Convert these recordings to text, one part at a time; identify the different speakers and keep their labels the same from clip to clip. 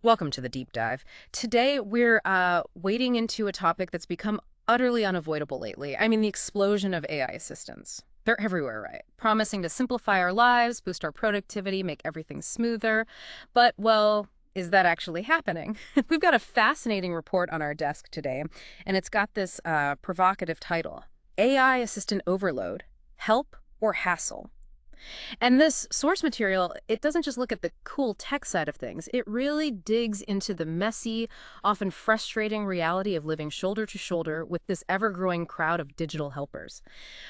Speaker 1: Welcome to the deep dive. Today, we're wading into a topic that's become utterly unavoidable lately. I mean, the explosion of AI assistants. They're everywhere, right? Promising to simplify our lives, boost our productivity, make everything smoother. But, well, is that actually happening? We've got a fascinating report on our desk today, and it's got this provocative title, AI Assistant Overload, Help or Hassle? And this source material, it doesn't just look at the cool tech side of things. It really digs into the messy, often frustrating reality of living shoulder to shoulder with this ever-growing crowd of digital helpers.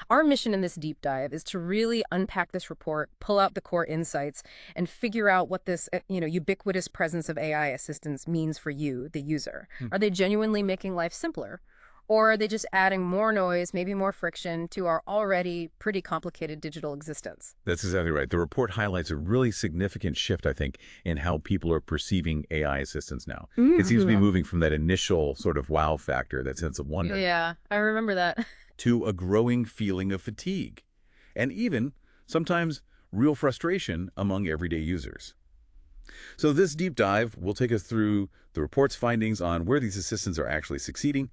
Speaker 1: Our mission in this deep dive is to really unpack this report, pull out the core insights, and figure out what this, ubiquitous presence of AI assistants means for you, the user. Are they genuinely making life simpler? Or are they just adding more noise, maybe more friction, to our already pretty complicated digital existence?
Speaker 2: That's exactly right. The report highlights a really significant shift, I think, in how people are perceiving AI assistants now. It seems to be moving from that initial sort of wow factor, that sense of wonder,
Speaker 1: Yeah, I remember that.
Speaker 2: to a growing feeling of fatigue, and even sometimes real frustration among everyday users. So this deep dive will take us through the report's findings on where these assistants are actually succeeding,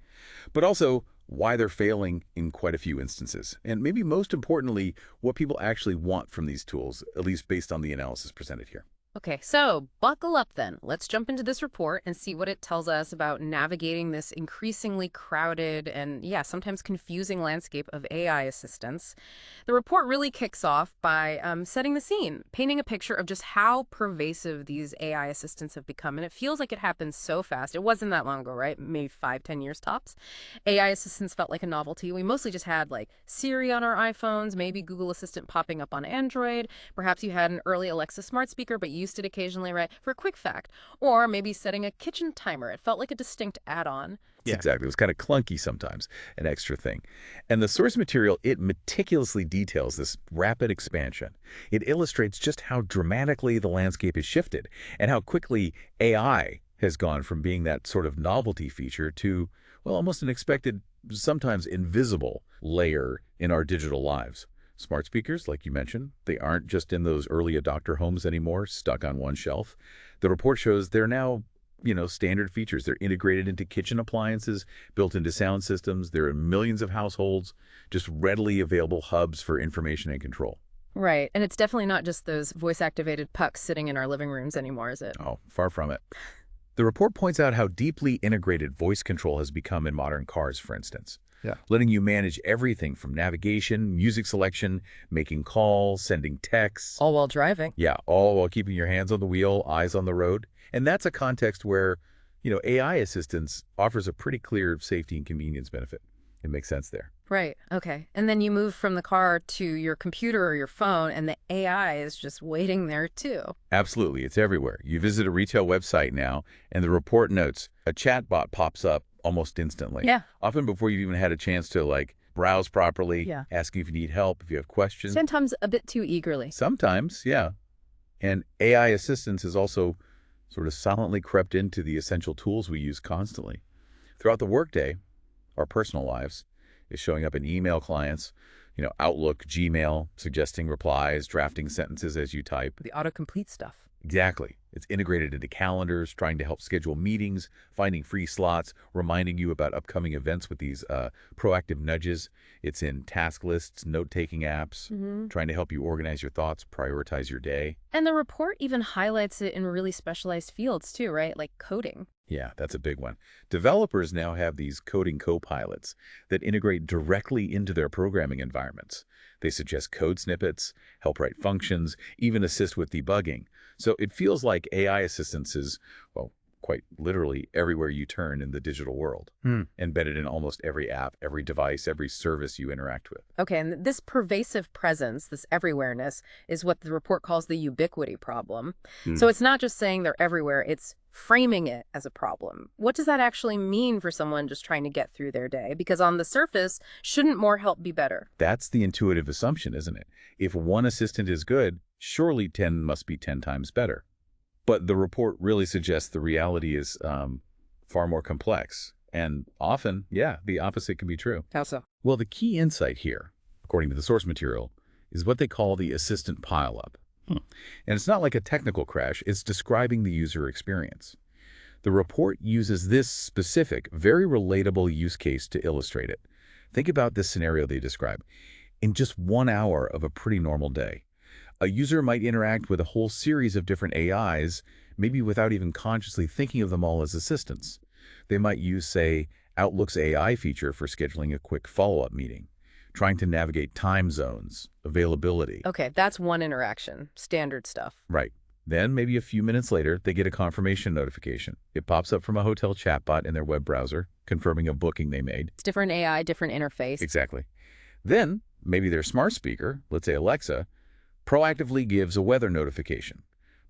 Speaker 2: but also why they're failing in quite a few instances. And maybe most importantly, what people actually want from these tools, at least based on the analysis presented here.
Speaker 1: Okay, so buckle up then. Let's jump into this report and see what it tells us about navigating this increasingly crowded and, yeah, sometimes confusing landscape of AI assistants. The report really kicks off by setting the scene, painting a picture of just how pervasive these AI assistants have become. And it feels like it happened so fast. It wasn't that long ago, right? Maybe 5, 10 years tops. AI assistants felt like a novelty. We mostly just had like Siri on our iPhones, maybe Google Assistant popping up on Android. Perhaps you had an early Alexa smart speaker, but you used it occasionally, right, for a quick fact. Or maybe setting a kitchen timer. It felt like a distinct add-on.
Speaker 2: Yeah. Exactly. It was kind of clunky sometimes, an extra thing. And the source material, it meticulously details this rapid expansion. It illustrates just how dramatically the landscape has shifted and how quickly AI has gone from being that sort of novelty feature to, well, almost an expected, sometimes invisible layer in our digital lives. Smart speakers, like you mentioned, they aren't just in those early adopter homes anymore, stuck on one shelf. The report shows they're now, standard features. They're integrated into kitchen appliances, built into sound systems. They're in millions of households, just readily available hubs for information and control.
Speaker 1: Right, and it's definitely not just those voice-activated pucks sitting in our living rooms anymore, is it?
Speaker 2: Oh, far from it. The report points out how deeply integrated voice control has become in modern cars, for instance. Yeah. Letting you manage everything from navigation, music selection, making calls, sending texts.
Speaker 1: All while driving.
Speaker 2: Yeah, all while keeping your hands on the wheel, eyes on the road. And that's a context where, AI assistance offers a pretty clear safety and convenience benefit. It makes sense there.
Speaker 1: Right, okay. And then you move from the car to your computer or your phone, and the AI is just waiting there too.
Speaker 2: Absolutely. It's everywhere. You visit a retail website now, and the report notes a chatbot pops up almost instantly.
Speaker 1: Yeah.
Speaker 2: Often before you've even had a chance to browse properly,
Speaker 1: Yeah.
Speaker 2: asking if you need help, if you have questions.
Speaker 1: Sometimes a bit too eagerly.
Speaker 2: Sometimes, yeah. And AI assistance has also sort of silently crept into the essential tools we use constantly. Throughout the workday, our personal lives, is showing up in email clients, Outlook, Gmail, suggesting replies, drafting sentences as you type.
Speaker 1: The autocomplete stuff.
Speaker 2: Exactly. It's integrated into calendars, trying to help schedule meetings, finding free slots, reminding you about upcoming events with these proactive nudges. It's in task lists, note-taking apps, trying to help you organize your thoughts, prioritize your day.
Speaker 1: And the report even highlights it in really specialized fields too, right? Like coding.
Speaker 2: Yeah, that's a big one. Developers now have these coding copilots that integrate directly into their programming environments. They suggest code snippets, help write functions, even assist with debugging. So it feels like AI assistance is, well, quite literally everywhere you turn in the digital world, embedded in almost every app, every device, every service you interact with.
Speaker 1: Okay, and this pervasive presence, this everywhereness, is what the report calls the ubiquity problem. So it's not just saying they're everywhere, it's framing it as a problem. What does that actually mean for someone just trying to get through their day? Because on the surface, shouldn't more help be better?
Speaker 2: That's the intuitive assumption, isn't it? If one assistant is good, surely 10 must be 10 times better. But the report really suggests the reality is far more complex. And often, yeah, the opposite can be true.
Speaker 1: How so?
Speaker 2: Well, the key insight here, according to the source material, is what they call the assistant pileup. And it's not like a technical crash, it's describing the user experience. The report uses this specific, very relatable use case to illustrate it. Think about this scenario they describe. In just 1 hour of a pretty normal day, a user might interact with a whole series of different AIs, maybe without even consciously thinking of them all as assistants. They might use, say, Outlook's AI feature for scheduling a quick follow-up meeting, trying to navigate time zones, availability.
Speaker 1: Okay, that's one interaction. Standard stuff.
Speaker 2: Right. Then, maybe a few minutes later, they get a confirmation notification. It pops up from a hotel chatbot in their web browser, confirming a booking they made.
Speaker 1: It's different AI, different interface.
Speaker 2: Exactly. Then, maybe their smart speaker, let's say Alexa, proactively gives a weather notification,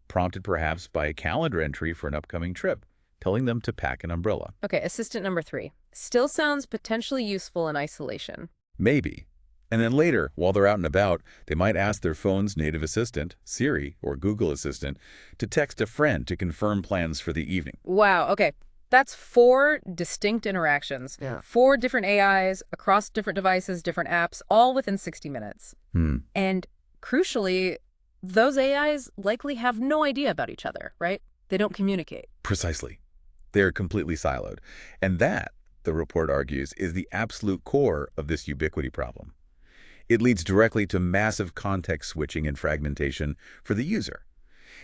Speaker 2: prompted perhaps by a calendar entry for an upcoming trip, telling them to pack an umbrella.
Speaker 1: Okay, assistant number 3. Still sounds potentially useful in isolation.
Speaker 2: Maybe. And then later, while they're out and about, they might ask their phone's native assistant, Siri or Google Assistant, to text a friend to confirm plans for the evening.
Speaker 1: Wow, okay. That's 4 distinct interactions.
Speaker 2: Yeah.
Speaker 1: 4 different AIs across different devices, different apps, all within 60 minutes. And crucially, those AIs likely have no idea about each other, right? They don't communicate.
Speaker 2: Precisely. They're completely siloed. And that, the report argues, is the absolute core of this ubiquity problem. It leads directly to massive context switching and fragmentation for the user.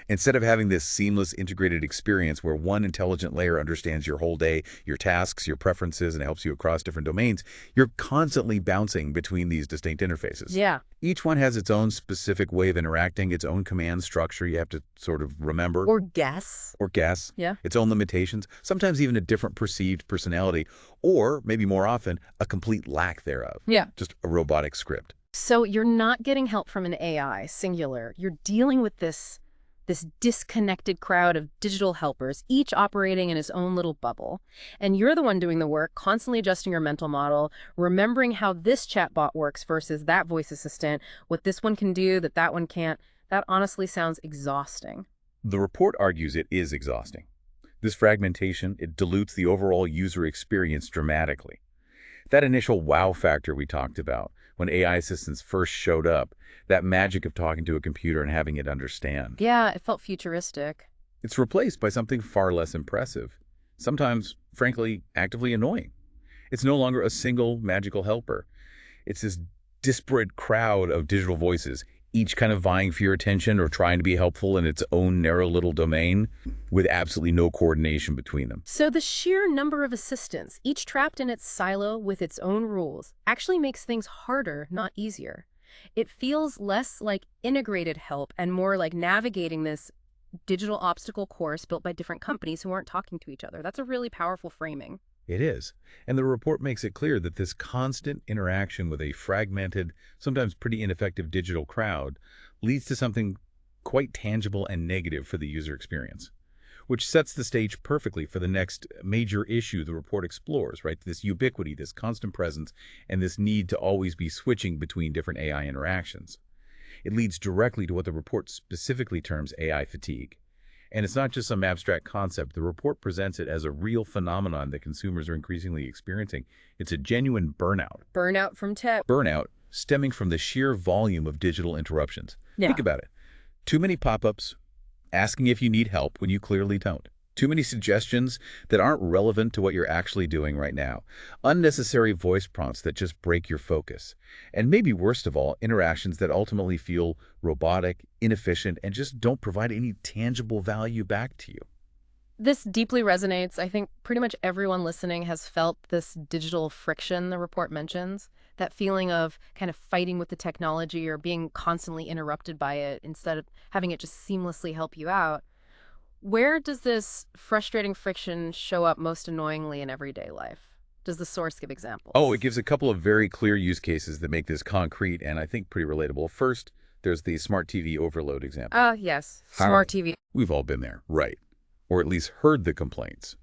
Speaker 2: Instead of having this seamless integrated experience where one intelligent layer understands your whole day, your tasks, your preferences, and helps you across different domains, you're constantly bouncing between these distinct interfaces.
Speaker 1: Yeah.
Speaker 2: Each one has its own specific way of interacting, its own command structure you have to sort of remember.
Speaker 1: Or guess.
Speaker 2: Or guess.
Speaker 1: Yeah.
Speaker 2: Its own limitations, sometimes even a different perceived personality, or maybe more often, a complete lack thereof.
Speaker 1: Yeah.
Speaker 2: Just a robotic script.
Speaker 1: So you're not getting help from an AI, singular. You're dealing with this disconnected crowd of digital helpers, each operating in his own little bubble. And you're the one doing the work, constantly adjusting your mental model, remembering how this chatbot works versus that voice assistant, what this one can do that one can't. That honestly sounds exhausting.
Speaker 2: The report argues it is exhausting. This fragmentation, it dilutes the overall user experience dramatically. That initial wow factor we talked about, when AI assistants first showed up, that magic of talking to a computer and having it understand.
Speaker 1: Yeah, it felt futuristic.
Speaker 2: It's replaced by something far less impressive, sometimes, frankly, actively annoying. It's no longer a single magical helper. It's this disparate crowd of digital voices, each kind of vying for your attention or trying to be helpful in its own narrow little domain with absolutely no coordination between them.
Speaker 1: So the sheer number of assistants, each trapped in its silo with its own rules, actually makes things harder, not easier. It feels less like integrated help and more like navigating this digital obstacle course built by different companies who aren't talking to each other. That's a really powerful framing.
Speaker 2: It is. And the report makes it clear that this constant interaction with a fragmented, sometimes pretty ineffective digital crowd leads to something quite tangible and negative for the user experience, which sets the stage perfectly for the next major issue the report explores, right? This ubiquity, this constant presence, and this need to always be switching between different AI interactions. It leads directly to what the report specifically terms AI fatigue. And it's not just some abstract concept. The report presents it as a real phenomenon that consumers are increasingly experiencing. It's a genuine burnout.
Speaker 1: Burnout from tech.
Speaker 2: Burnout stemming from the sheer volume of digital interruptions.
Speaker 1: Yeah.
Speaker 2: Think about it. Too many pop-ups asking if you need help when you clearly don't. Too many suggestions that aren't relevant to what you're actually doing right now. Unnecessary voice prompts that just break your focus. And maybe worst of all, interactions that ultimately feel robotic, inefficient, and just don't provide any tangible value back to you.
Speaker 1: This deeply resonates. I think pretty much everyone listening has felt this digital friction the report mentions, that feeling of kind of fighting with the technology or being constantly interrupted by it instead of having it just seamlessly help you out. Where does this frustrating friction show up most annoyingly in everyday life? Does the source give examples?
Speaker 2: Oh, it gives a couple of very clear use cases that make this concrete and I think pretty relatable. First, there's the smart TV overload example.
Speaker 1: Yes. Smart TV.
Speaker 2: We've all been there, right? Or at least heard the complaints.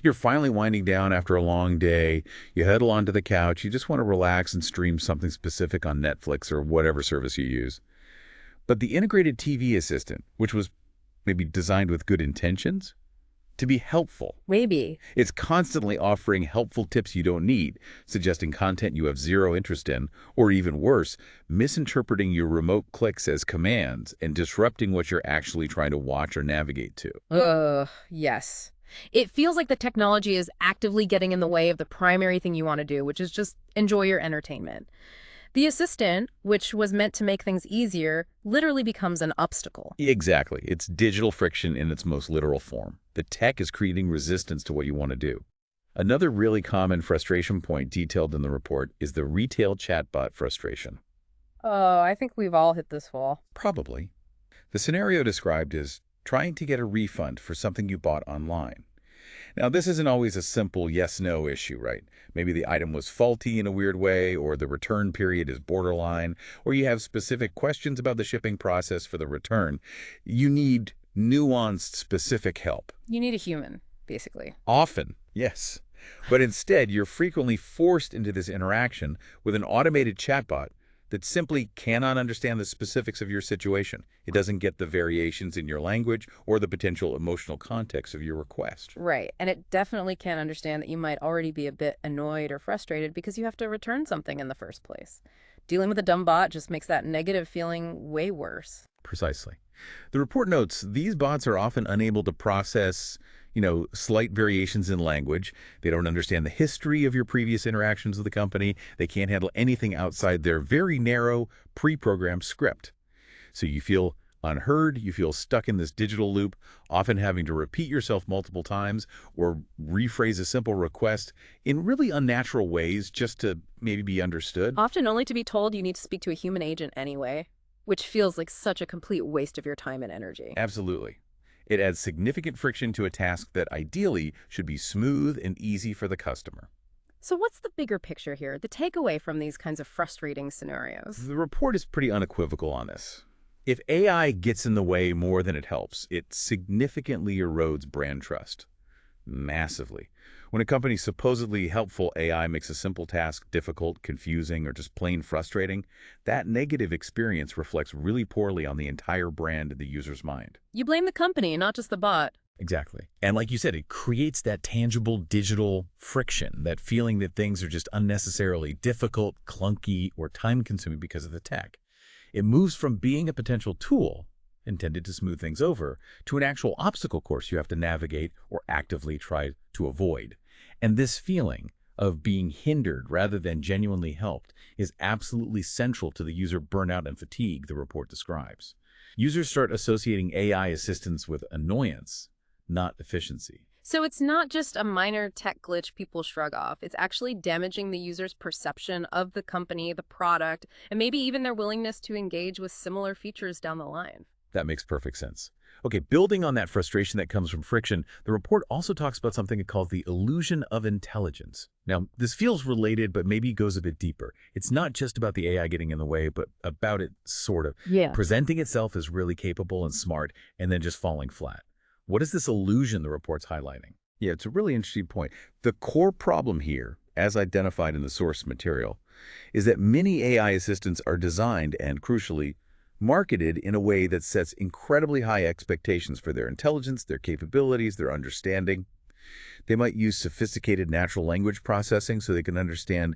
Speaker 2: You're finally winding down after a long day. You huddle onto the couch. You just want to relax and stream something specific on Netflix or whatever service you use. But the integrated TV assistant, which was maybe designed with good intentions, to be helpful.
Speaker 1: Maybe.
Speaker 2: It's constantly offering helpful tips you don't need, suggesting content you have zero interest in, or even worse, misinterpreting your remote clicks as commands and disrupting what you're actually trying to watch or navigate to.
Speaker 1: Yes. It feels like the technology is actively getting in the way of the primary thing you want to do, which is just enjoy your entertainment. The assistant, which was meant to make things easier, literally becomes an obstacle.
Speaker 2: Exactly. It's digital friction in its most literal form. The tech is creating resistance to what you want to do. Another really common frustration point detailed in the report is the retail chatbot frustration.
Speaker 1: Oh, I think we've all hit this wall.
Speaker 2: Probably. The scenario described is trying to get a refund for something you bought online. Now, this isn't always a simple yes-no issue, right? Maybe the item was faulty in a weird way, or the return period is borderline, or you have specific questions about the shipping process for the return. You need nuanced, specific help.
Speaker 1: You need a human, basically.
Speaker 2: Often, yes. But instead, you're frequently forced into this interaction with an automated chatbot that simply cannot understand the specifics of your situation. It doesn't get the variations in your language or the potential emotional context of your request.
Speaker 1: Right. And it definitely can't understand that you might already be a bit annoyed or frustrated because you have to return something in the first place. Dealing with a dumb bot just makes that negative feeling way worse.
Speaker 2: Precisely. The report notes these bots are often unable to process, slight variations in language. They don't understand the history of your previous interactions with the company. They can't handle anything outside their very narrow, pre-programmed script. So you feel unheard, you feel stuck in this digital loop, often having to repeat yourself multiple times or rephrase a simple request in really unnatural ways just to maybe be understood.
Speaker 1: Often only to be told you need to speak to a human agent anyway, which feels like such a complete waste of your time and energy.
Speaker 2: Absolutely. It adds significant friction to a task that ideally should be smooth and easy for the customer.
Speaker 1: So what's the bigger picture here, the takeaway from these kinds of frustrating scenarios?
Speaker 2: The report is pretty unequivocal on this. If AI gets in the way more than it helps, it significantly erodes brand trust. Massively. When a company's supposedly helpful AI makes a simple task difficult, confusing, or just plain frustrating, that negative experience reflects really poorly on the entire brand in the user's mind.
Speaker 1: You blame the company, not just the bot.
Speaker 2: Exactly. And like you said, it creates that tangible digital friction, that feeling that things are just unnecessarily difficult, clunky, or time-consuming because of the tech. It moves from being a potential tool intended to smooth things over to an actual obstacle course you have to navigate or actively try to avoid. And this feeling of being hindered rather than genuinely helped is absolutely central to the user burnout and fatigue the report describes. Users start associating AI assistance with annoyance, not efficiency.
Speaker 1: So it's not just a minor tech glitch people shrug off. It's actually damaging the user's perception of the company, the product, and maybe even their willingness to engage with similar features down the line.
Speaker 2: That makes perfect sense. Okay, building on that frustration that comes from friction, the report also talks about something it calls the illusion of intelligence. Now, this feels related, but maybe goes a bit deeper. It's not just about the AI getting in the way, but about it sort of presenting itself as really capable and smart, and then just falling flat. What is this illusion the report's highlighting? Yeah, it's a really interesting point. The core problem here, as identified in the source material, is that many AI assistants are designed and, crucially, marketed in a way that sets incredibly high expectations for their intelligence, their capabilities, their understanding. They might use sophisticated natural language processing so they can understand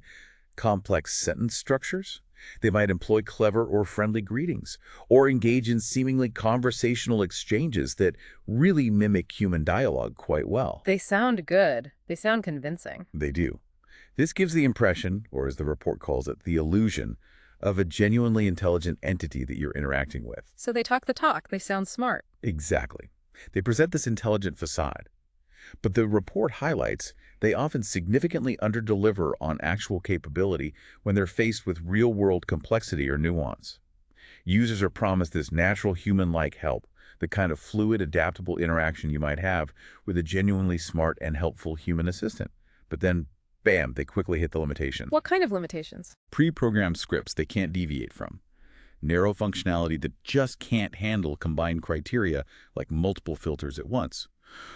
Speaker 2: complex sentence structures. They might employ clever or friendly greetings, or engage in seemingly conversational exchanges that really mimic human dialogue quite well.
Speaker 1: They sound good. They sound convincing.
Speaker 2: They do. This gives the impression, or as the report calls it, the illusion, of a genuinely intelligent entity that you're interacting with.
Speaker 1: So they talk the talk. They sound smart.
Speaker 2: Exactly. They present this intelligent facade. But the report highlights they often significantly underdeliver on actual capability when they're faced with real-world complexity or nuance. Users are promised this natural human-like help, the kind of fluid, adaptable interaction you might have with a genuinely smart and helpful human assistant. But then, bam, they quickly hit the limitations.
Speaker 1: What kind of limitations?
Speaker 2: Pre-programmed scripts they can't deviate from. Narrow functionality that just can't handle combined criteria like multiple filters at once.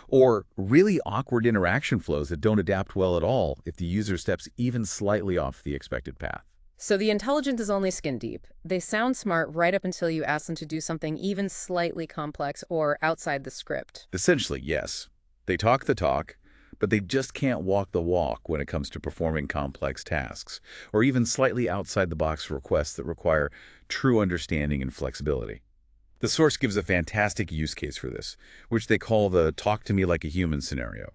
Speaker 2: Or really awkward interaction flows that don't adapt well at all if the user steps even slightly off the expected path.
Speaker 1: So the intelligence is only skin deep. They sound smart right up until you ask them to do something even slightly complex or outside the script.
Speaker 2: Essentially, yes. They talk the talk, but they just can't walk the walk when it comes to performing complex tasks, or even slightly outside the box requests that require true understanding and flexibility. The source gives a fantastic use case for this, which they call the talk to me like a human scenario.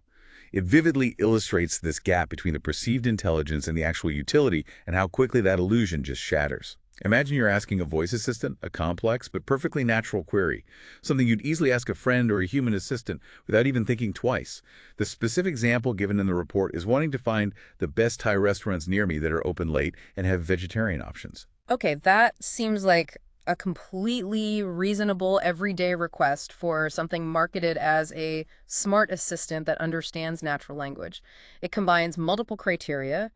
Speaker 2: It vividly illustrates this gap between the perceived intelligence and the actual utility and how quickly that illusion just shatters. Imagine you're asking a voice assistant a complex but perfectly natural query, something you'd easily ask a friend or a human assistant without even thinking twice. The specific example given in the report is wanting to find the best Thai restaurants near me that are open late and have vegetarian options.
Speaker 1: Okay, that seems like a completely reasonable everyday request for something marketed as a smart assistant that understands natural language. It combines multiple criteria: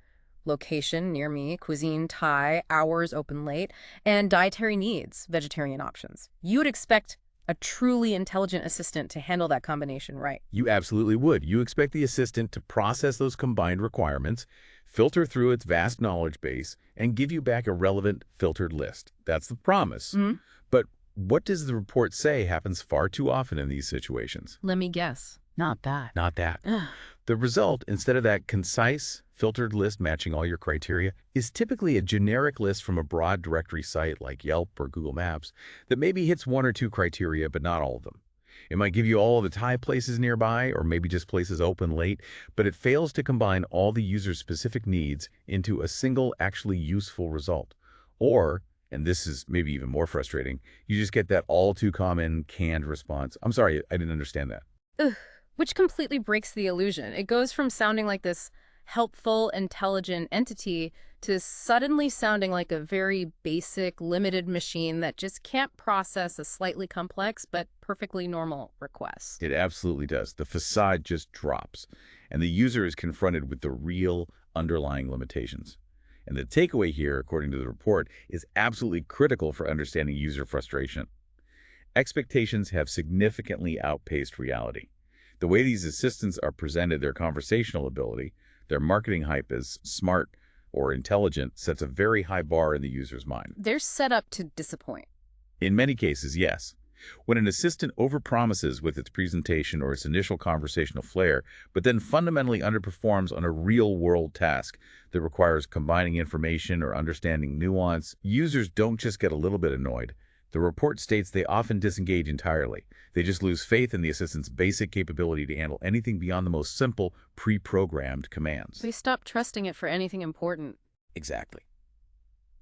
Speaker 1: location near me, cuisine Thai, hours open late, and dietary needs, vegetarian options. You would expect a truly intelligent assistant to handle that combination right.
Speaker 2: You absolutely would. You expect the assistant to process those combined requirements, filter through its vast knowledge base, and give you back a relevant filtered list. That's the promise.
Speaker 1: Mhm.
Speaker 2: But what does the report say happens far too often in these situations?
Speaker 1: Let me guess. Not that.
Speaker 2: Not that.
Speaker 1: Ugh.
Speaker 2: The result, instead of that concise, filtered list matching all your criteria, is typically a generic list from a broad directory site like Yelp or Google Maps that maybe hits one or two criteria, but not all of them. It might give you all of the Thai places nearby, or maybe just places open late, but it fails to combine all the user's specific needs into a single, actually useful result. Or, and this is maybe even more frustrating, you just get that all too common canned response. I'm sorry, I didn't understand that.
Speaker 1: Ugh. Which completely breaks the illusion. It goes from sounding like this helpful, intelligent entity to suddenly sounding like a very basic, limited machine that just can't process a slightly complex but perfectly normal request.
Speaker 2: It absolutely does. The facade just drops, and the user is confronted with the real underlying limitations. And the takeaway here, according to the report, is absolutely critical for understanding user frustration. Expectations have significantly outpaced reality. The way these assistants are presented, their conversational ability, their marketing hype as smart or intelligent sets a very high bar in the user's mind.
Speaker 1: They're set up to disappoint.
Speaker 2: In many cases, yes. When an assistant overpromises with its presentation or its initial conversational flair, but then fundamentally underperforms on a real-world task that requires combining information or understanding nuance, users don't just get a little bit annoyed. The report states they often disengage entirely. They just lose faith in the assistant's basic capability to handle anything beyond the most simple, pre-programmed commands.
Speaker 1: They stop trusting it for anything important.
Speaker 2: Exactly.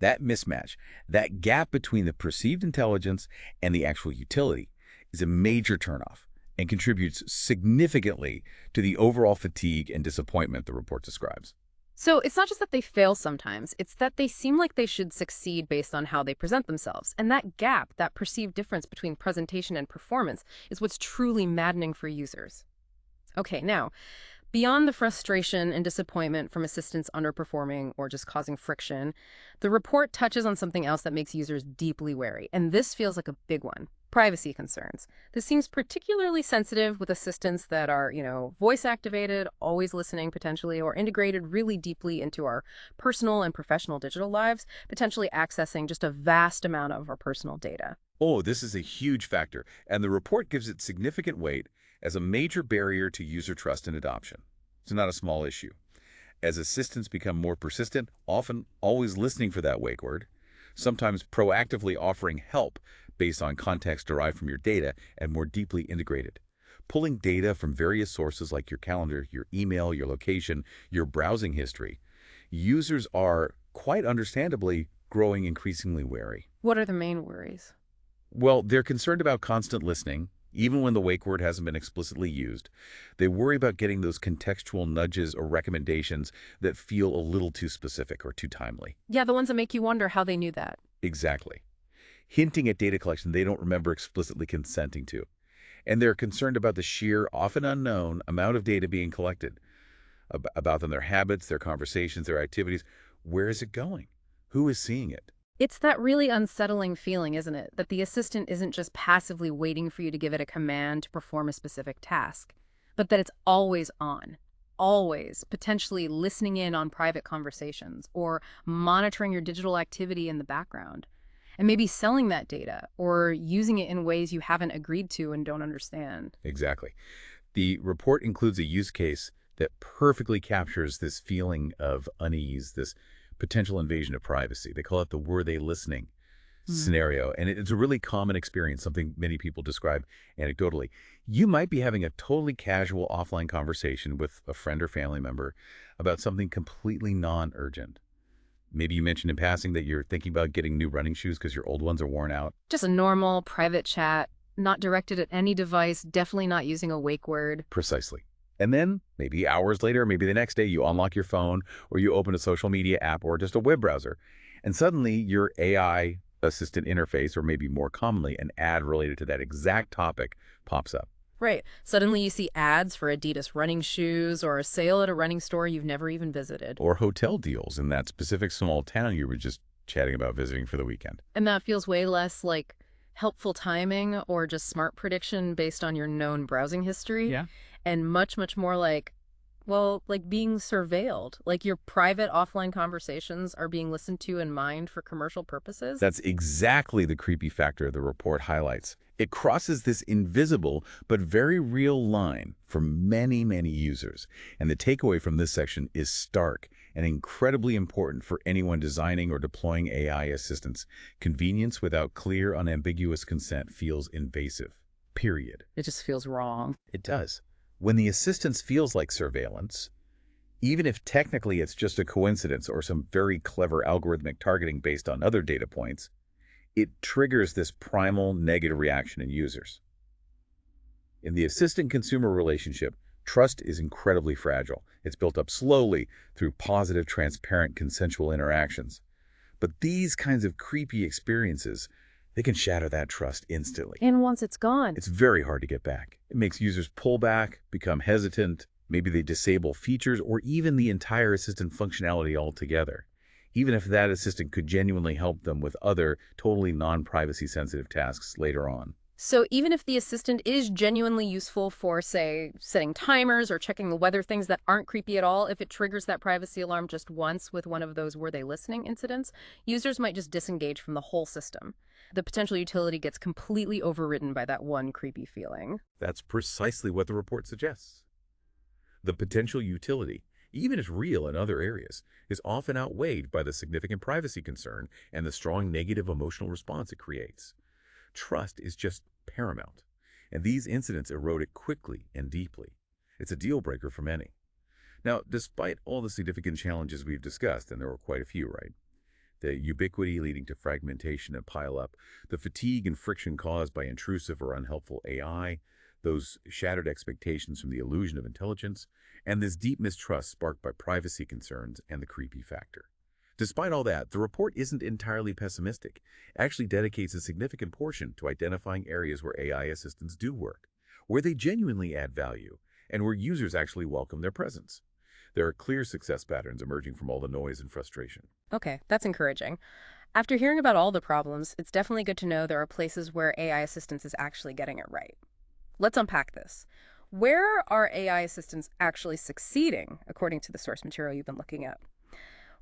Speaker 2: That mismatch, that gap between the perceived intelligence and the actual utility, is a major turnoff and contributes significantly to the overall fatigue and disappointment the report describes.
Speaker 1: So it's not just that they fail sometimes, it's that they seem like they should succeed based on how they present themselves. And that gap, that perceived difference between presentation and performance, is what's truly maddening for users. Okay, now, beyond the frustration and disappointment from assistants underperforming or just causing friction, the report touches on something else that makes users deeply wary, and this feels like a big one: privacy concerns. This seems particularly sensitive with assistants that are, voice activated, always listening potentially, or integrated really deeply into our personal and professional digital lives, potentially accessing just a vast amount of our personal data.
Speaker 2: Oh, this is a huge factor, and the report gives it significant weight as a major barrier to user trust and adoption. It's not a small issue. As assistants become more persistent, often always listening for that wake word, sometimes proactively offering help based on context derived from your data and more deeply integrated. Pulling data from various sources like your calendar, your email, your location, your browsing history, users are, quite understandably, growing increasingly wary.
Speaker 1: What are the main worries?
Speaker 2: Well, they're concerned about constant listening, even when the wake word hasn't been explicitly used. They worry about getting those contextual nudges or recommendations that feel a little too specific or too timely.
Speaker 1: Yeah, the ones that make you wonder how they knew that.
Speaker 2: Exactly. Hinting at data collection they don't remember explicitly consenting to. And they're concerned about the sheer, often unknown, amount of data being collected about them, their habits, their conversations, their activities. Where is it going? Who is seeing it?
Speaker 1: It's that really unsettling feeling, isn't it? That the assistant isn't just passively waiting for you to give it a command to perform a specific task, but that it's always on, always potentially listening in on private conversations or monitoring your digital activity in the background, and maybe selling that data or using it in ways you haven't agreed to and don't understand.
Speaker 2: Exactly. The report includes a use case that perfectly captures this feeling of unease, this potential invasion of privacy. They call it the were they listening scenario, and it's a really common experience, something many people describe anecdotally. You might be having a totally casual offline conversation with a friend or family member about something completely non-urgent. Maybe you mentioned in passing that you're thinking about getting new running shoes because your old ones are worn out.
Speaker 1: Just a normal private chat, not directed at any device, definitely not using a wake word.
Speaker 2: Precisely. And then maybe hours later, maybe the next day, you unlock your phone or you open a social media app or just a web browser, and suddenly your AI assistant interface, or maybe more commonly, an ad related to that exact topic pops up.
Speaker 1: Right. Suddenly you see ads for Adidas running shoes or a sale at a running store you've never even visited.
Speaker 2: Or hotel deals in that specific small town you were just chatting about visiting for the weekend.
Speaker 1: And that feels way less like helpful timing or just smart prediction based on your known browsing history,
Speaker 2: Yeah.
Speaker 1: and much, much more like, well, like being surveilled. Like your private offline conversations are being listened to and mined for commercial purposes.
Speaker 2: That's exactly the creepy factor the report highlights. It crosses this invisible but very real line for many, many users. And the takeaway from this section is stark and incredibly important for anyone designing or deploying AI assistants. Convenience without clear, unambiguous consent feels invasive. Period.
Speaker 1: It just feels wrong.
Speaker 2: It does. When the assistance feels like surveillance, even if technically it's just a coincidence or some very clever algorithmic targeting based on other data points, it triggers this primal negative reaction in users. In the assistant-consumer relationship, trust is incredibly fragile. It's built up slowly through positive, transparent, consensual interactions. But these kinds of creepy experiences, they can shatter that trust instantly.
Speaker 1: And once it's gone,
Speaker 2: It's very hard to get back. It makes users pull back, become hesitant, maybe they disable features or even the entire assistant functionality altogether, even if that assistant could genuinely help them with other totally non-privacy sensitive tasks later on.
Speaker 1: so even if the assistant is genuinely useful for, say, setting timers or checking the weather, things that aren't creepy at all, if it triggers that privacy alarm just once with one of those were they listening incidents, users might just disengage from the whole system. The potential utility gets completely overridden by that one creepy feeling.
Speaker 2: That's precisely what the report suggests. The potential utility, even if real in other areas, is often outweighed by the significant privacy concern and the strong negative emotional response it creates. Trust is just paramount, and these incidents erode it quickly and deeply. It's a deal breaker for many. Now, despite all the significant challenges we've discussed, and there were quite a few, right? The ubiquity leading to fragmentation and pile-up, the fatigue and friction caused by intrusive or unhelpful AI, those shattered expectations from the illusion of intelligence, and this deep mistrust sparked by privacy concerns and the creepy factor. Despite all that, the report isn't entirely pessimistic. It actually dedicates a significant portion to identifying areas where AI assistants do work, where they genuinely add value, and where users actually welcome their presence. There are clear success patterns emerging from all the noise and frustration.
Speaker 1: Okay, that's encouraging. After hearing about all the problems, it's definitely good to know there are places where AI assistance is actually getting it right. Let's unpack this. Where are AI assistants actually succeeding, according to the source material you've been looking at?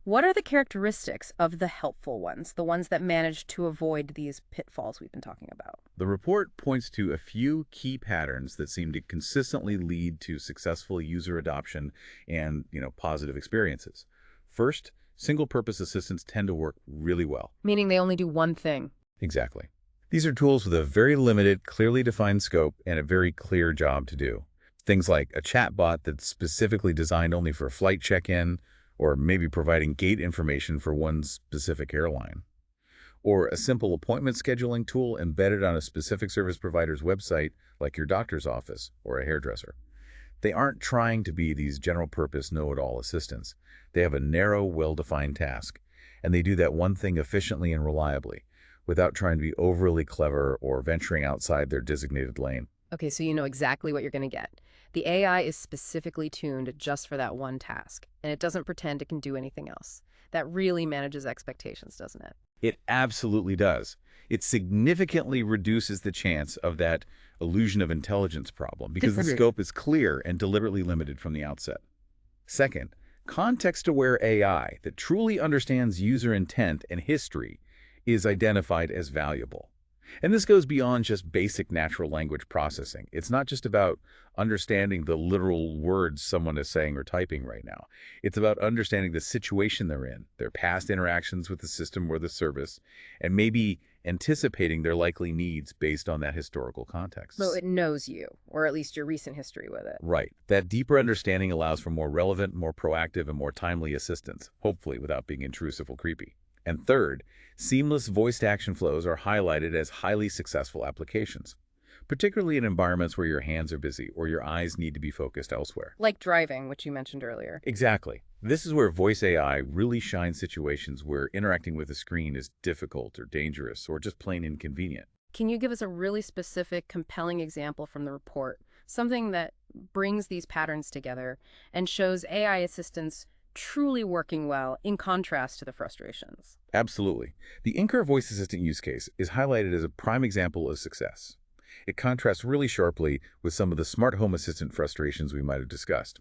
Speaker 1: What are the characteristics of the helpful ones, the ones that manage to avoid these pitfalls we've been talking about?
Speaker 2: The report points to a few key patterns that seem to consistently lead to successful user adoption and, positive experiences. First, single-purpose assistants tend to work really well.
Speaker 1: Meaning they only do one thing.
Speaker 2: Exactly. These are tools with a very limited, clearly defined scope and a very clear job to do. Things like a chatbot that's specifically designed only for flight check-in, or maybe providing gate information for one specific airline, or a simple appointment scheduling tool embedded on a specific service provider's website like your doctor's office or a hairdresser. They aren't trying to be these general-purpose know-it-all assistants. They have a narrow, well-defined task, and they do that one thing efficiently and reliably without trying to be overly clever or venturing outside their designated lane.
Speaker 1: Okay, so you know exactly what you're going to get. The AI is specifically tuned just for that one task, and it doesn't pretend it can do anything else. That really manages expectations, doesn't it?
Speaker 2: It absolutely does. It significantly reduces the chance of that illusion of intelligence problem because the scope is clear and deliberately limited from the outset. Second, context-aware AI that truly understands user intent and history is identified as valuable. And this goes beyond just basic natural language processing. It's not just about understanding the literal words someone is saying or typing right now. It's about understanding the situation they're in, their past interactions with the system or the service, and maybe anticipating their likely needs based on that historical
Speaker 1: So
Speaker 2: context.
Speaker 1: it knows you, or at least your recent history with it.
Speaker 2: Right. That deeper understanding allows for more relevant, more proactive, and more timely assistance, hopefully without being intrusive or creepy. And third, seamless voice-to-action flows are highlighted as highly successful applications, particularly in environments where your hands are busy or your eyes need to be focused elsewhere.
Speaker 1: Like driving, which you mentioned earlier.
Speaker 2: Exactly. This is where voice AI really shines situations where interacting with a screen is difficult or dangerous or just plain inconvenient.
Speaker 1: Can you give us a really specific, compelling example from the report? Something that brings these patterns together and shows AI assistants truly working well in contrast to the frustrations.
Speaker 2: Absolutely. The in-car voice assistant use case is highlighted as a prime example of success. It contrasts really sharply with some of the smart home assistant frustrations we might have discussed.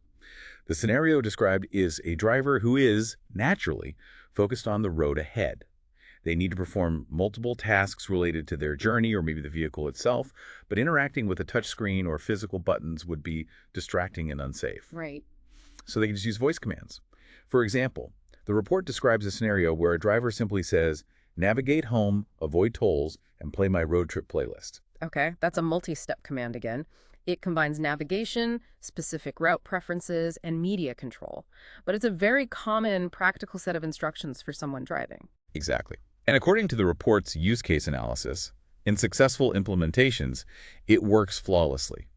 Speaker 2: The scenario described is a driver who is, naturally, focused on the road ahead. They need to perform multiple tasks related to their journey or maybe the vehicle itself, but interacting with a touchscreen or physical buttons would be distracting and unsafe.
Speaker 1: Right.
Speaker 2: So they can just use voice commands. For example, the report describes a scenario where a driver simply says, "Navigate home, avoid tolls, and play my road trip playlist."
Speaker 1: Okay, that's a multi-step command again. It combines navigation, specific route preferences, and media control. But it's a very common practical set of instructions for someone driving.
Speaker 2: Exactly. And according to the report's use case analysis, in successful implementations, it works flawlessly.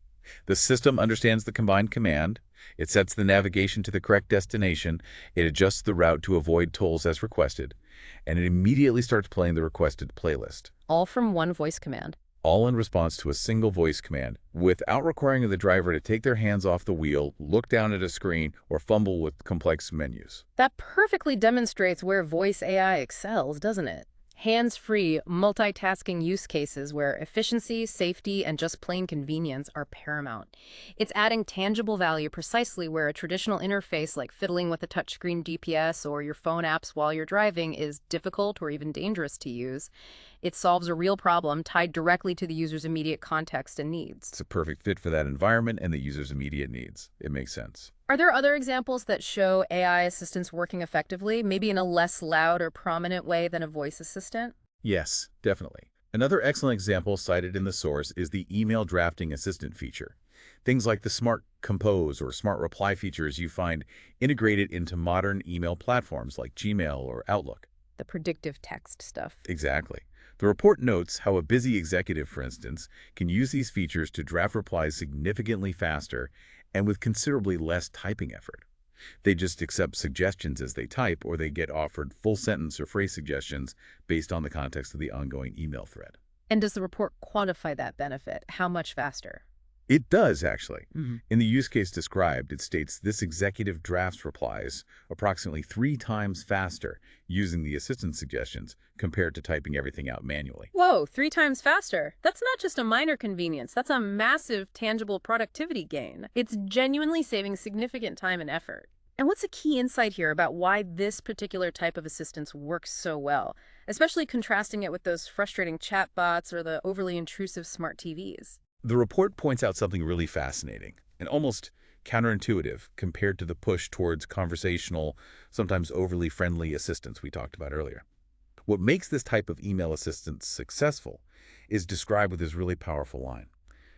Speaker 2: The system understands the combined command, it sets the navigation to the correct destination, it adjusts the route to avoid tolls as requested, and it immediately starts playing the requested playlist,
Speaker 1: All from one voice command.
Speaker 2: all in response to a single voice command, without requiring the driver to take their hands off the wheel, look down at a screen, or fumble with complex menus.
Speaker 1: That perfectly demonstrates where voice AI excels, doesn't it? Hands-free, multitasking use cases where efficiency, safety, and just plain convenience are paramount. It's adding tangible value precisely where a traditional interface like fiddling with a touchscreen GPS or your phone apps while you're driving is difficult or even dangerous to use. It solves a real problem tied directly to the user's immediate context and needs.
Speaker 2: It's a perfect fit for that environment and the user's immediate needs. It makes sense.
Speaker 1: Are there other examples that show AI assistants working effectively, maybe in a less loud or prominent way than a voice assistant?
Speaker 2: Yes, definitely. Another excellent example cited in the source is the email drafting assistant feature. Things like the Smart Compose or Smart Reply features you find integrated into modern email platforms like Gmail or Outlook.
Speaker 1: The predictive text stuff.
Speaker 2: Exactly. The report notes how a busy executive, for instance, can use these features to draft replies significantly faster and with considerably less typing effort. They just accept suggestions as they type, or they get offered full sentence or phrase suggestions based on the context of the ongoing email thread.
Speaker 1: And does the report quantify that benefit? How much faster?
Speaker 2: It does, actually.
Speaker 1: Mhm.
Speaker 2: In the use case described, it states this executive drafts replies approximately 3 times faster using the assistant suggestions compared to typing everything out manually.
Speaker 1: Whoa, 3 times faster. That's not just a minor convenience. That's a massive, tangible productivity gain. It's genuinely saving significant time and effort. And what's a key insight here about why this particular type of assistance works so well, especially contrasting it with those frustrating chatbots or the overly intrusive smart TVs?
Speaker 2: The report points out something really fascinating and almost counterintuitive compared to the push towards conversational, sometimes overly friendly assistants we talked about earlier. What makes this type of email assistant successful is described with this really powerful line.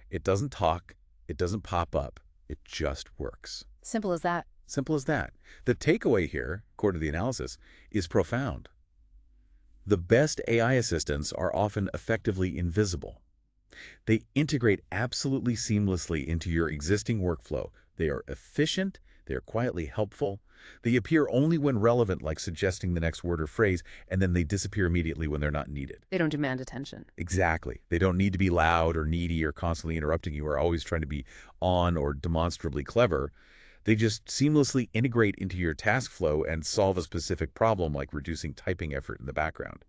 Speaker 2: It doesn't talk, it doesn't pop up, it just works.
Speaker 1: Simple as that.
Speaker 2: Simple as that. The takeaway here, according to the analysis, is profound. The best AI assistants are often effectively invisible. They integrate absolutely seamlessly into your existing workflow. They are efficient, they are quietly helpful, they appear only when relevant, like suggesting the next word or phrase, and then they disappear immediately when they're not needed.
Speaker 1: They don't demand attention.
Speaker 2: Exactly. They don't need to be loud or needy or constantly interrupting you or always trying to be on or demonstrably clever. They just seamlessly integrate into your task flow and solve a specific problem like reducing typing effort in the background.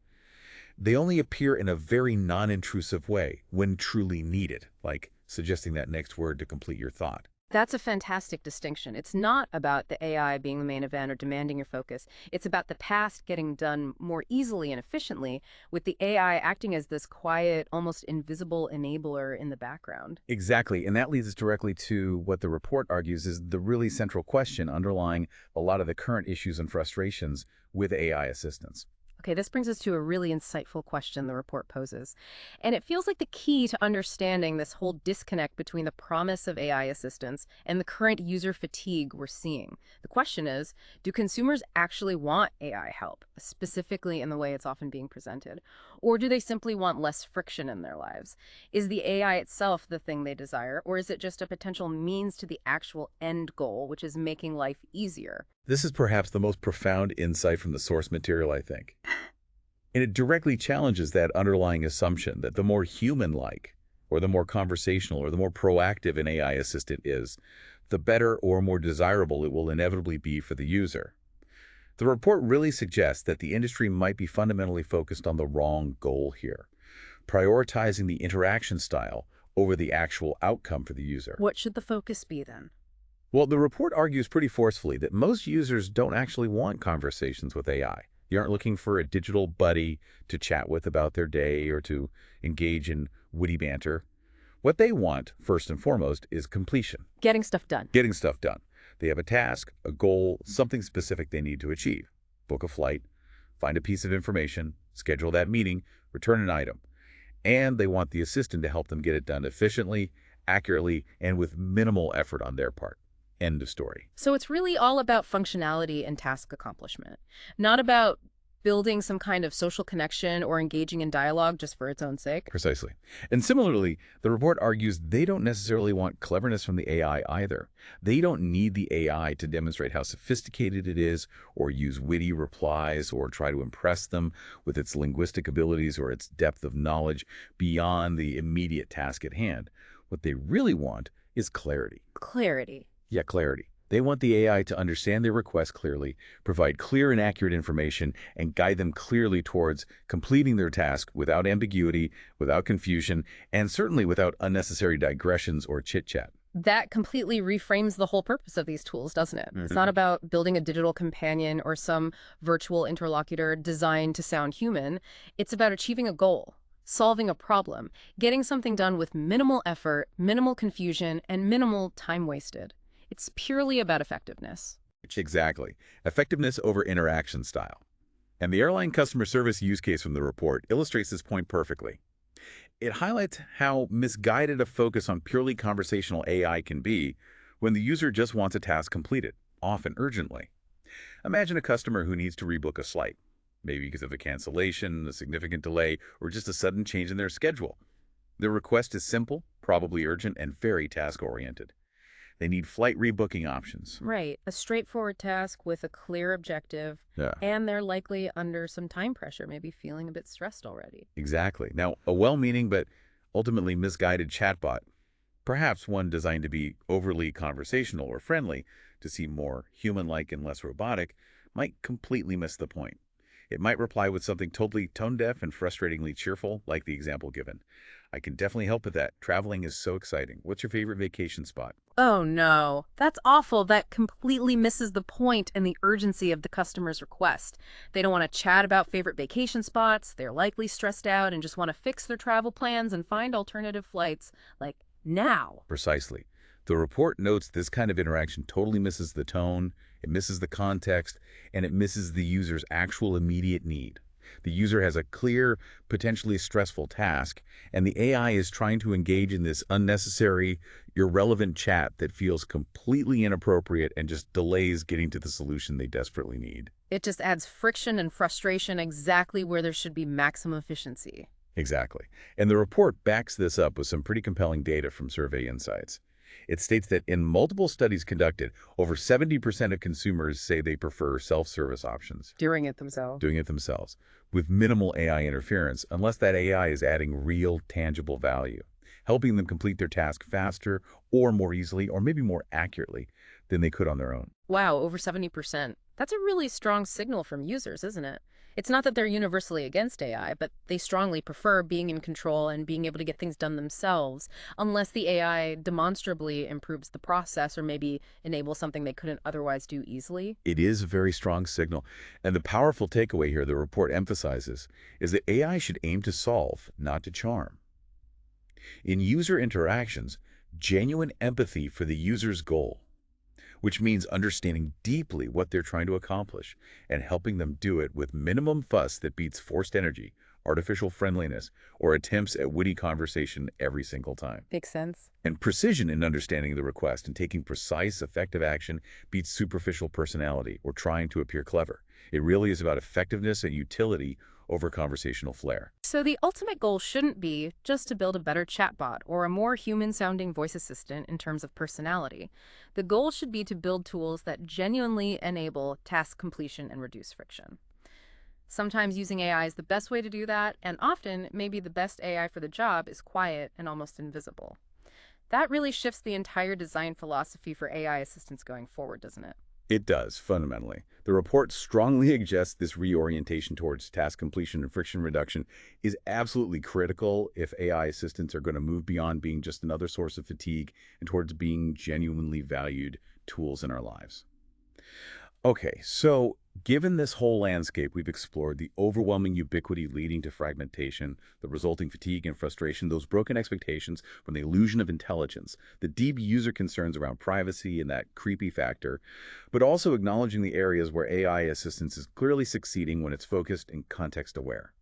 Speaker 2: They only appear in a very non-intrusive way when truly needed, like suggesting that next word to complete your thought.
Speaker 1: That's a fantastic distinction. It's not about the AI being the main event or demanding your focus. It's about the task getting done more easily and efficiently, with the AI acting as this quiet, almost invisible enabler in the background.
Speaker 2: Exactly, and that leads us directly to what the report argues is the really central question underlying a lot of the current issues and frustrations with AI assistants.
Speaker 1: Okay, this brings us to a really insightful question the report poses. And it feels like the key to understanding this whole disconnect between the promise of AI assistance and the current user fatigue we're seeing. The question is, do consumers actually want AI help, specifically in the way it's often being presented? Or do they simply want less friction in their lives? Is the AI itself the thing they desire, or is it just a potential means to the actual end goal, which is making life easier?
Speaker 2: This is perhaps the most profound insight from the source material, I think. And it directly challenges that underlying assumption that the more human-like, or the more conversational, or the more proactive an AI assistant is, the better or more desirable it will inevitably be for the user. The report really suggests that the industry might be fundamentally focused on the wrong goal here, prioritizing the interaction style over the actual outcome for the user.
Speaker 1: What should the focus be then?
Speaker 2: Well, the report argues pretty forcefully that most users don't actually want conversations with AI. They aren't looking for a digital buddy to chat with about their day or to engage in witty banter. What they want, first and foremost, is completion.
Speaker 1: Getting stuff done.
Speaker 2: Getting stuff done. They have a task, a goal, something specific they need to achieve. Book a flight, find a piece of information, schedule that meeting, return an item. And they want the assistant to help them get it done efficiently, accurately, and with minimal effort on their part. End of story.
Speaker 1: So it's really all about functionality and task accomplishment, not about building some kind of social connection or engaging in dialogue just for its own sake.
Speaker 2: Precisely. And similarly, the report argues they don't necessarily want cleverness from the AI either. They don't need the AI to demonstrate how sophisticated it is or use witty replies or try to impress them with its linguistic abilities or its depth of knowledge beyond the immediate task at hand. What they really want is clarity.
Speaker 1: Clarity.
Speaker 2: Yeah, clarity. They want the AI to understand their request clearly, provide clear and accurate information, and guide them clearly towards completing their task without ambiguity, without confusion, and certainly without unnecessary digressions or chit-chat.
Speaker 1: That completely reframes the whole purpose of these tools, doesn't it? It's not about building a digital companion or some virtual interlocutor designed to sound human. It's about achieving a goal, solving a problem, getting something done with minimal effort, minimal confusion, and minimal time wasted. It's purely about effectiveness.
Speaker 2: Exactly. Effectiveness over interaction style. And the airline customer service use case from the report illustrates this point perfectly. It highlights how misguided a focus on purely conversational AI can be when the user just wants a task completed, often urgently. Imagine a customer who needs to rebook a flight, maybe because of a cancellation, a significant delay, or just a sudden change in their schedule. Their request is simple, probably urgent, and very task-oriented. They need flight rebooking options.
Speaker 1: Right. A straightforward task with a clear objective,
Speaker 2: Yeah,
Speaker 1: and they're likely under some time pressure, maybe feeling a bit stressed already.
Speaker 2: exactly. Now, a well-meaning but ultimately misguided chatbot, perhaps one designed to be overly conversational or friendly, to seem more human-like and less robotic, might completely miss the point. It might reply with something totally tone-deaf and frustratingly cheerful, like the example given. I can definitely help with that. Traveling is so exciting. What's your favorite vacation spot?
Speaker 1: Oh no, that's awful. That completely misses the point and the urgency of the customer's request. They don't want to chat about favorite vacation spots. They're likely stressed out and just want to fix their travel plans and find alternative flights, like now.
Speaker 2: Precisely. The report notes this kind of interaction totally misses the tone, it misses the context, and it misses the user's actual immediate need. The user has a clear, potentially stressful task, and the AI is trying to engage in this unnecessary, irrelevant chat that feels completely inappropriate and just delays getting to the solution they desperately need.
Speaker 1: It just adds friction and frustration exactly where there should be maximum efficiency.
Speaker 2: Exactly. And the report backs this up with some pretty compelling data from survey insights. It states that in multiple studies conducted, over 70% of consumers say they prefer self-service options,
Speaker 1: Doing it themselves.
Speaker 2: doing it themselves, with minimal AI interference, unless that AI is adding real, tangible value, helping them complete their task faster or more easily or maybe more accurately than they could on their own.
Speaker 1: Wow, over 70%. That's a really strong signal from users, isn't it? It's not that they're universally against AI, but they strongly prefer being in control and being able to get things done themselves, unless the AI demonstrably improves the process or maybe enables something they couldn't otherwise do easily.
Speaker 2: It is a very strong signal. And the powerful takeaway here the report emphasizes is that AI should aim to solve, not to charm. In user interactions, genuine empathy for the user's goal. which means understanding deeply what they're trying to accomplish and helping them do it with minimum fuss that beats forced energy, artificial friendliness, or attempts at witty conversation every single time.
Speaker 1: Makes sense.
Speaker 2: And precision in understanding the request and taking precise, effective action beats superficial personality or trying to appear clever. It really is about effectiveness and utility over conversational flair.
Speaker 1: So the ultimate goal shouldn't be just to build a better chatbot or a more human-sounding voice assistant in terms of personality. The goal should be to build tools that genuinely enable task completion and reduce friction. Sometimes using AI is the best way to do that, and often maybe the best AI for the job is quiet and almost invisible. That really shifts the entire design philosophy for AI assistants going forward, doesn't it?
Speaker 2: It does, fundamentally. The report strongly suggests this reorientation towards task completion and friction reduction is absolutely critical if AI assistants are going to move beyond being just another source of fatigue and towards being genuinely valued tools in our lives. Okay, so given this whole landscape we've explored, the overwhelming ubiquity leading to fragmentation, the resulting fatigue and frustration, those broken expectations from the illusion of intelligence, the deep user concerns around privacy and that creepy factor, but also acknowledging the areas where AI assistance is clearly succeeding when it's focused and context-aware.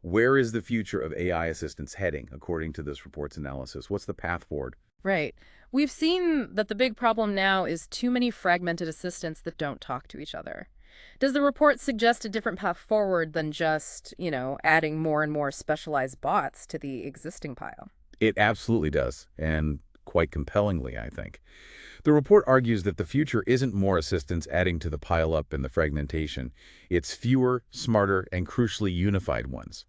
Speaker 2: Where is the future of AI assistance heading, according to this report's analysis? What's the path forward?
Speaker 1: Right. We've seen that the big problem now is too many fragmented assistants that don't talk to each other. Does the report suggest a different path forward than just, adding more and more specialized bots to the existing pile?
Speaker 2: It absolutely does, and quite compellingly, I think. The report argues that the future isn't more assistants adding to the pile-up and the fragmentation. It's fewer, smarter, and crucially unified ones.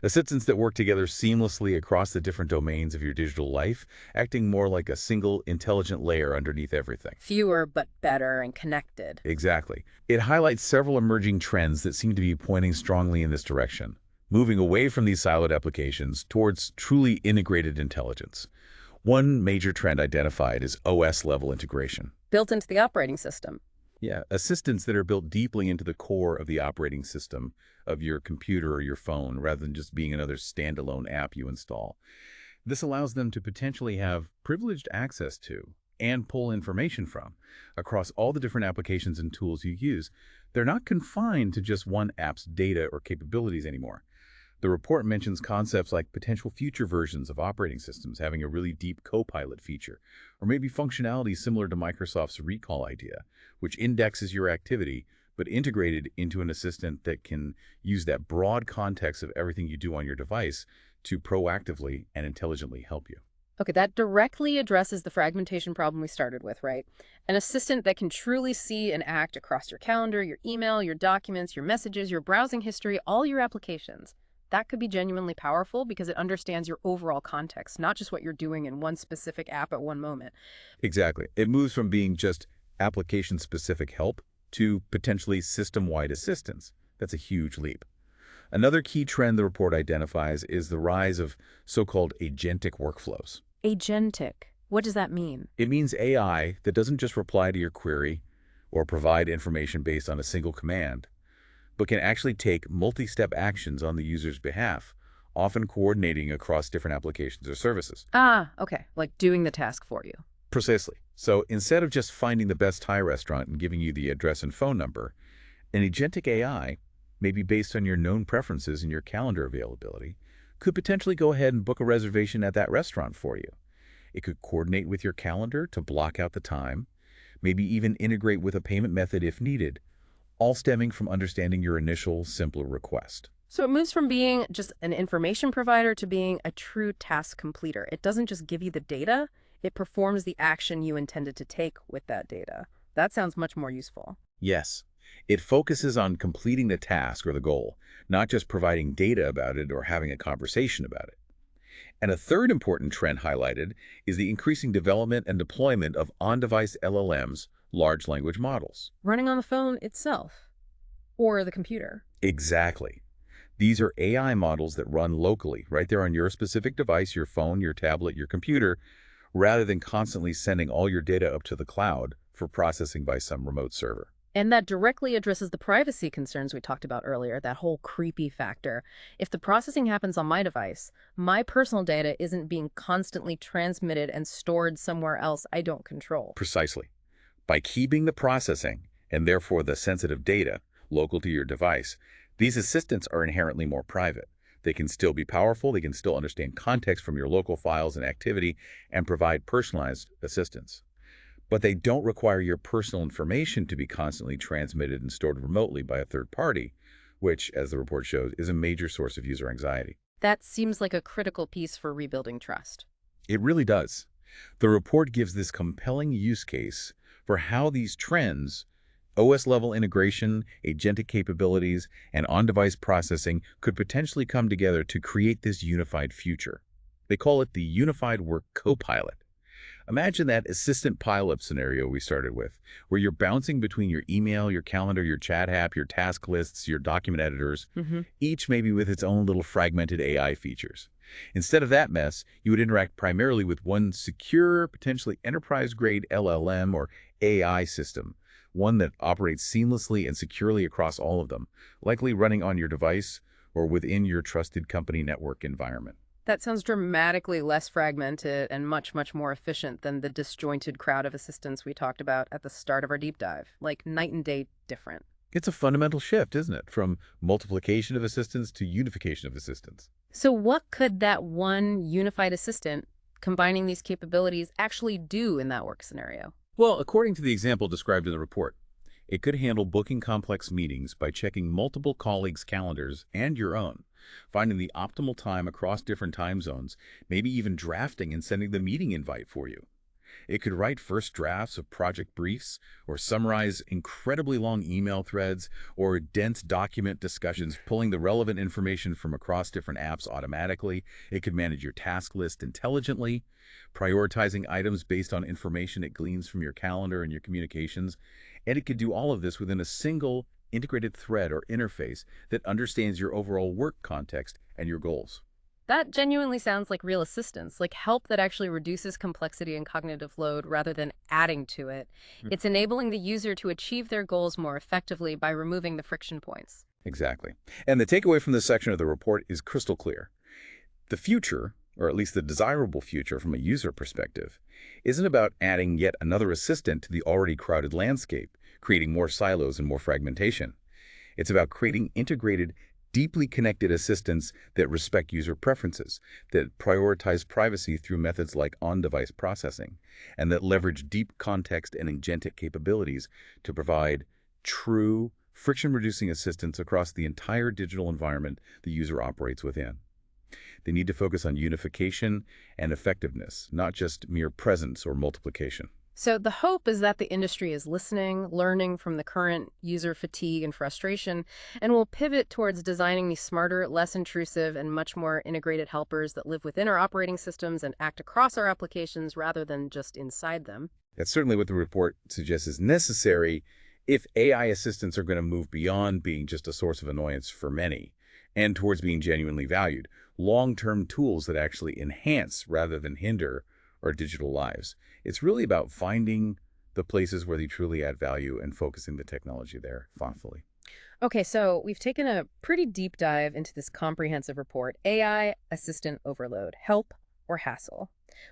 Speaker 2: Assistants that work together seamlessly across the different domains of your digital life, acting more like a single, intelligent layer underneath everything.
Speaker 1: Fewer, but better and connected.
Speaker 2: Exactly. It highlights several emerging trends that seem to be pointing strongly in this direction, moving away from these siloed applications towards truly integrated intelligence. One major trend identified is OS-level integration.
Speaker 1: Built into the operating system.
Speaker 2: Yeah, assistants that are built deeply into the core of the operating system of your computer or your phone, rather than just being another standalone app you install. This allows them to potentially have privileged access to and pull information from across all the different applications and tools you use. They're not confined to just one app's data or capabilities anymore. The report mentions concepts like potential future versions of operating systems having a really deep copilot feature, or maybe functionality similar to Microsoft's Recall idea, which indexes your activity, but integrated into an assistant that can use that broad context of everything you do on your device to proactively and intelligently help you.
Speaker 1: Okay, that directly addresses the fragmentation problem we started with, right? An assistant that can truly see and act across your calendar, your email, your documents, your messages, your browsing history, all your applications. That could be genuinely powerful because it understands your overall context, not just what you're doing in one specific app at one moment.
Speaker 2: Exactly. It moves from being just application-specific help to potentially system-wide assistance. That's a huge leap. Another key trend the report identifies is the rise of so-called agentic workflows.
Speaker 1: Agentic. What does that mean?
Speaker 2: It means AI that doesn't just reply to your query or provide information based on a single command, but can actually take multi-step actions on the user's behalf, often coordinating across different applications or services.
Speaker 1: Ah, okay. Like doing the task for you.
Speaker 2: Precisely. So instead of just finding the best Thai restaurant and giving you the address and phone number, an agentic AI, maybe based on your known preferences and your calendar availability, could potentially go ahead and book a reservation at that restaurant for you. It could coordinate with your calendar to block out the time, maybe even integrate with a payment method if needed, all stemming from understanding your initial, simpler request.
Speaker 1: So it moves from being just an information provider to being a true task completer. It doesn't just give you the data, it performs the action you intended to take with that data. That sounds much more useful.
Speaker 2: Yes, it focuses on completing the task or the goal, not just providing data about it or having a conversation about it. And a third important trend highlighted is the increasing development and deployment of on-device LLMs, large language models.
Speaker 1: Running on the phone itself. Or the computer.
Speaker 2: Exactly. These are AI models that run locally, right there on your specific device, your phone, your tablet, your computer, rather than constantly sending all your data up to the cloud for processing by some remote server.
Speaker 1: And that directly addresses the privacy concerns we talked about earlier, that whole creepy factor. If the processing happens on my device, my personal data isn't being constantly transmitted and stored somewhere else I don't control.
Speaker 2: Precisely. By keeping the processing, and therefore the sensitive data, local to your device, these assistants are inherently more private. They can still be powerful, they can still understand context from your local files and activity, and provide personalized assistance. But they don't require your personal information to be constantly transmitted and stored remotely by a third party, which, as the report shows, is a major source of user anxiety.
Speaker 1: That seems like a critical piece for rebuilding trust.
Speaker 2: It really does. The report gives this compelling use case for how these trends, OS-level integration, agentic capabilities, and on-device processing could potentially come together to create this unified future. They call it the Unified Work Copilot. Imagine that assistant pile-up scenario we started with, where you're bouncing between your email, your calendar, your chat app, your task lists, your document editors, each maybe with its own little fragmented AI features. Instead of that mess, you would interact primarily with one secure, potentially enterprise-grade LLM or AI system, one that operates seamlessly and securely across all of them, likely running on your device or within your trusted company network environment.
Speaker 1: That sounds dramatically less fragmented and much, much more efficient than the disjointed crowd of assistants we talked about at the start of our deep dive. Like night and day different.
Speaker 2: It's a fundamental shift, isn't it? From multiplication of assistants to unification of assistants.
Speaker 1: So what could that one unified assistant combining these capabilities actually do in that work scenario?
Speaker 2: Well, according to the example described in the report, it could handle booking complex meetings by checking multiple colleagues' calendars and your own, finding the optimal time across different time zones, maybe even drafting and sending the meeting invite for you. It could write first drafts of project briefs or summarize incredibly long email threads or dense document discussions, pulling the relevant information from across different apps automatically. It could manage your task list intelligently, prioritizing items based on information it gleans from your calendar and your communications. And it could do all of this within a single integrated thread or interface that understands your overall work context and your goals.
Speaker 1: That genuinely sounds like real assistance, like help that actually reduces complexity and cognitive load rather than adding to it. It's enabling the user to achieve their goals more effectively by removing the friction points.
Speaker 2: Exactly. And the takeaway from this section of the report is crystal clear. The future, or at least the desirable future from a user perspective, isn't about adding yet another assistant to the already crowded landscape, creating more silos and more fragmentation. It's about creating integrated, deeply connected assistants that respect user preferences, that prioritize privacy through methods like on-device processing, and that leverage deep context and agentic capabilities to provide true, friction-reducing assistance across the entire digital environment the user operates within. They need to focus on unification and effectiveness, not just mere presence or multiplication.
Speaker 1: So the hope is that the industry is listening, learning from the current user fatigue and frustration, and will pivot towards designing these smarter, less intrusive, and much more integrated helpers that live within our operating systems and act across our applications rather than just inside them.
Speaker 2: That's certainly what the report suggests is necessary if AI assistants are going to move beyond being just a source of annoyance for many and towards being genuinely valued, long-term tools that actually enhance rather than hinder our digital lives. It's really about finding the places where they truly add value and focusing the technology there thoughtfully.
Speaker 1: Okay, so we've taken a pretty deep dive into this comprehensive report, AI Assistant Overload, Help or Hassle.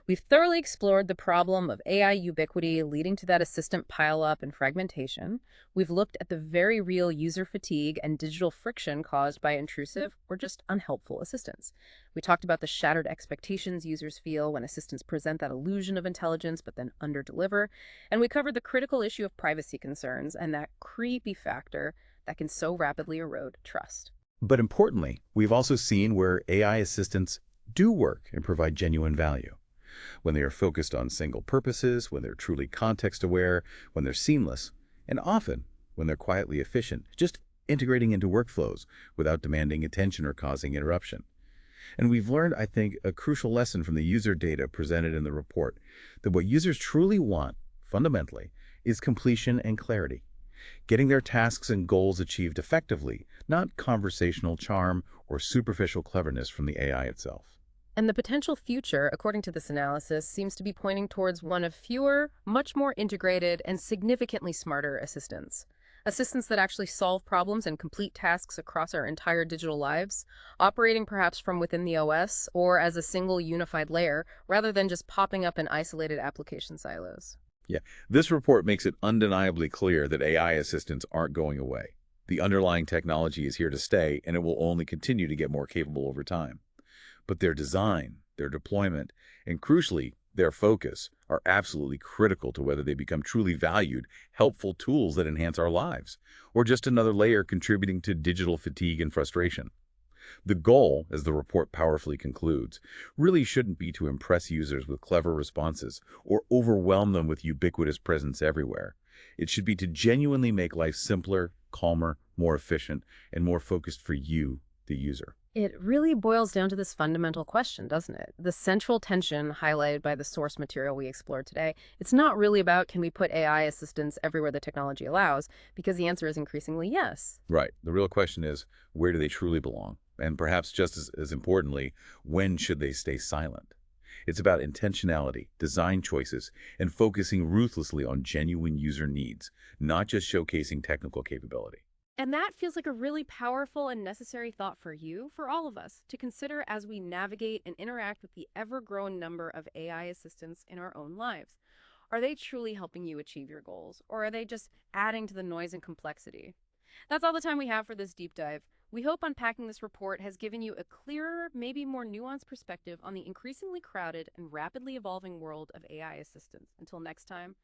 Speaker 1: We've thoroughly explored the problem of AI ubiquity leading to that assistant pileup and fragmentation. We've looked at the very real user fatigue and digital friction caused by intrusive or just unhelpful assistants. We talked about the shattered expectations users feel when assistants present that illusion of intelligence but then underdeliver. And we covered the critical issue of privacy concerns and that creepy factor that can so rapidly erode trust.
Speaker 2: But importantly, we've also seen where AI assistants do work and provide genuine value. When they are focused on single purposes, when they're truly context-aware, when they're seamless, and often when they're quietly efficient, just integrating into workflows without demanding attention or causing interruption. And we've learned, I think, a crucial lesson from the user data presented in the report, that what users truly want, fundamentally, is completion and clarity, getting their tasks and goals achieved effectively, not conversational charm or superficial cleverness from the AI itself.
Speaker 1: And the potential future, according to this analysis, seems to be pointing towards one of fewer, much more integrated, and significantly smarter assistants. Assistants that actually solve problems and complete tasks across our entire digital lives, operating perhaps from within the OS or as a single unified layer, rather than just popping up in isolated application silos.
Speaker 2: Yeah, this report makes it undeniably clear that AI assistants aren't going away. The underlying technology is here to stay, and it will only continue to get more capable over time. But their design, their deployment, and crucially, their focus are absolutely critical to whether they become truly valued, helpful tools that enhance our lives, or just another layer contributing to digital fatigue and frustration. The goal, as the report powerfully concludes, really shouldn't be to impress users with clever responses or overwhelm them with ubiquitous presence everywhere. It should be to genuinely make life simpler, calmer, more efficient, and more focused for you, the user.
Speaker 1: It really boils down to this fundamental question, doesn't it? The central tension highlighted by the source material we explored today. It's not really about can we put AI assistants everywhere the technology allows, because the answer is increasingly yes.
Speaker 2: Right. The real question is, where do they truly belong? And perhaps just as importantly, when should they stay silent? It's about intentionality, design choices, and focusing ruthlessly on genuine user needs, not just showcasing technical capability.
Speaker 1: And that feels like a really powerful and necessary thought for you, for all of us, to consider as we navigate and interact with the ever-growing number of AI assistants in our own lives. Are they truly helping you achieve your goals, or are they just adding to the noise and complexity? That's all the time we have for this deep dive. We hope unpacking this report has given you a clearer, maybe more nuanced perspective on the increasingly crowded and rapidly evolving world of AI assistants. Until next time,